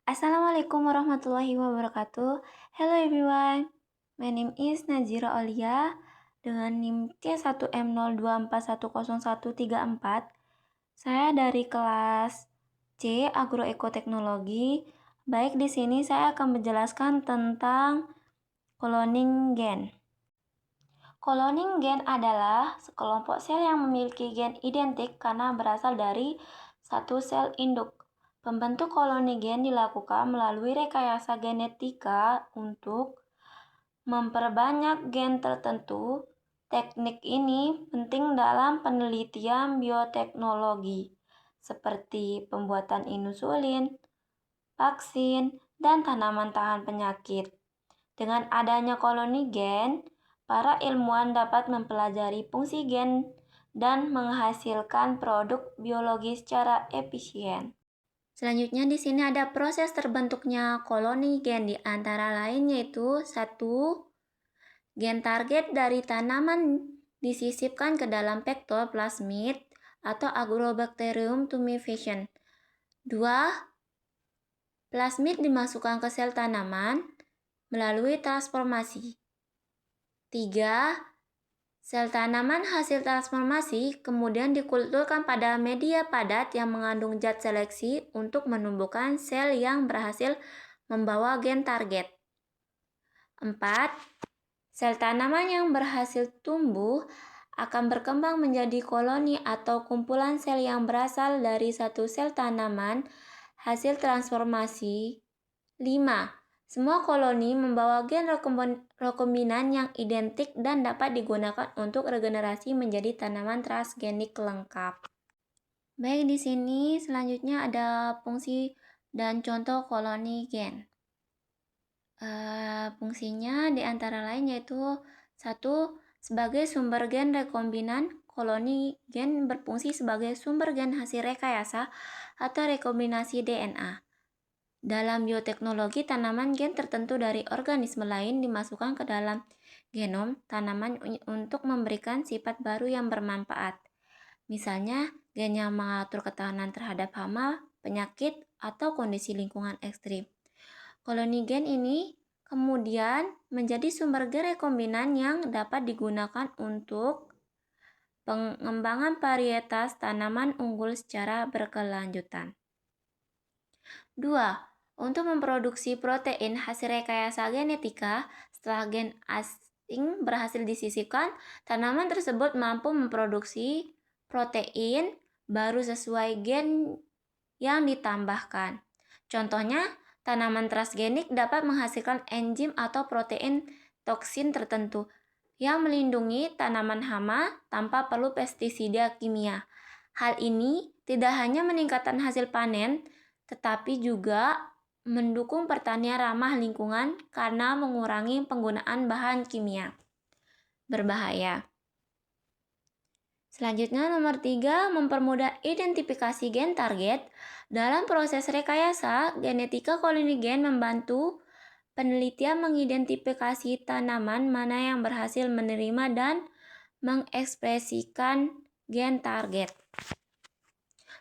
Assalamualaikum warahmatullahi wabarakatuh. Hello everyone, my name is Nazira Aulia dengan NIM T1M02410134. Saya dari kelas C Agroekoteknologi. Baik, di sini saya akan menjelaskan tentang cloning gen. Cloning gen adalah sekelompok sel yang memiliki gen identik karena berasal dari satu sel induk. Pembentuk koloni gen dilakukan melalui rekayasa genetika untuk memperbanyak gen tertentu. Teknik ini penting dalam penelitian bioteknologi, seperti pembuatan insulin, vaksin, dan tanaman tahan penyakit. Dengan adanya koloni gen, para ilmuwan dapat mempelajari fungsi gen dan menghasilkan produk biologi secara efisien. Selanjutnya di sini ada proses terbentuknya koloni gen, di antara lain yaitu 1. Gen target dari tanaman disisipkan ke dalam vektor plasmid atau Agrobacterium tumefaciens. 2. Plasmid dimasukkan ke sel tanaman melalui transformasi. 3. Sel tanaman hasil transformasi kemudian dikulturkan pada media padat yang mengandung zat seleksi untuk menumbuhkan sel yang berhasil membawa gen target. 4. Sel tanaman yang berhasil tumbuh akan berkembang menjadi koloni atau kumpulan sel yang berasal dari satu sel tanaman hasil transformasi. 5. Semua koloni membawa gen rekombinan yang identik dan dapat digunakan untuk regenerasi menjadi tanaman transgenik lengkap. Baik, di sini selanjutnya ada fungsi dan contoh koloni gen. Fungsinya di antara lain yaitu 1. Sebagai sumber gen rekombinan, koloni gen berfungsi sebagai sumber gen hasil rekayasa atau rekombinasi DNA. Dalam bioteknologi, tanaman gen tertentu dari organisme lain dimasukkan ke dalam genom tanaman untuk memberikan sifat baru yang bermanfaat. Misalnya, gen yang mengatur ketahanan terhadap hama, penyakit, atau kondisi lingkungan ekstrim. Koloni gen ini kemudian menjadi sumber gen rekombinan yang dapat digunakan untuk pengembangan varietas tanaman unggul secara berkelanjutan. 2. Untuk memproduksi protein hasil rekayasa genetika, setelah gen asing berhasil disisipkan, tanaman tersebut mampu memproduksi protein baru sesuai gen yang ditambahkan. Contohnya, tanaman transgenik dapat menghasilkan enzim atau protein toksin tertentu yang melindungi tanaman hama tanpa perlu pestisida kimia. Hal ini tidak hanya meningkatkan hasil panen, tetapi juga mendukung pertanian ramah lingkungan karena mengurangi penggunaan bahan kimia berbahaya. Selanjutnya nomor 3, mempermudah identifikasi gen target. Dalam proses rekayasa genetika, koloni gen membantu penelitian mengidentifikasi tanaman mana yang berhasil menerima dan mengekspresikan gen target.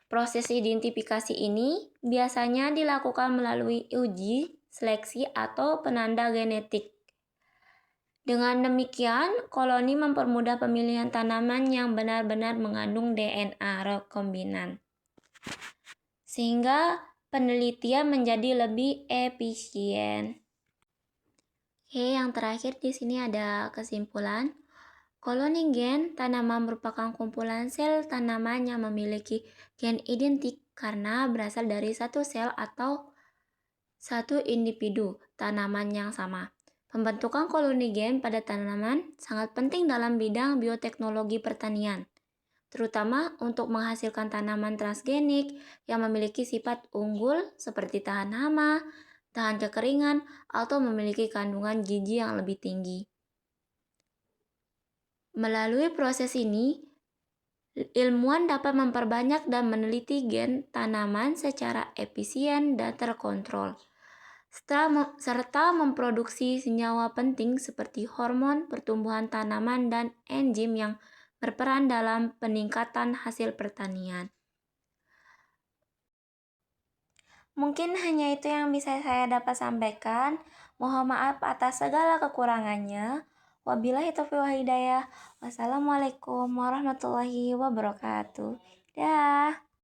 Proses identifikasi ini biasanya dilakukan melalui uji, seleksi, atau penanda genetik. Dengan demikian, koloni mempermudah pemilihan tanaman yang benar-benar mengandung DNA rekombinan, sehingga penelitian menjadi lebih efisien. Oke, yang terakhir di sini ada kesimpulan. Koloni gen tanaman merupakan kumpulan sel tanaman yang memiliki gen identik karena berasal dari satu sel atau satu individu tanaman yang sama. Pembentukan koloni gen pada tanaman sangat penting dalam bidang bioteknologi pertanian, terutama untuk menghasilkan tanaman transgenik yang memiliki sifat unggul seperti tahan hama, tahan kekeringan, atau memiliki kandungan gizi yang lebih tinggi. Melalui proses ini, ilmuwan dapat memperbanyak dan meneliti gen tanaman secara efisien dan terkontrol, serta memproduksi senyawa penting seperti hormon pertumbuhan tanaman dan enzim yang berperan dalam peningkatan hasil pertanian. Mungkin hanya itu yang bisa saya dapat sampaikan. Mohon maaf atas segala kekurangannya. Wabillahi taufiq wal hidayah. Wassalamualaikum warahmatullahi wabarakatuh. Dah.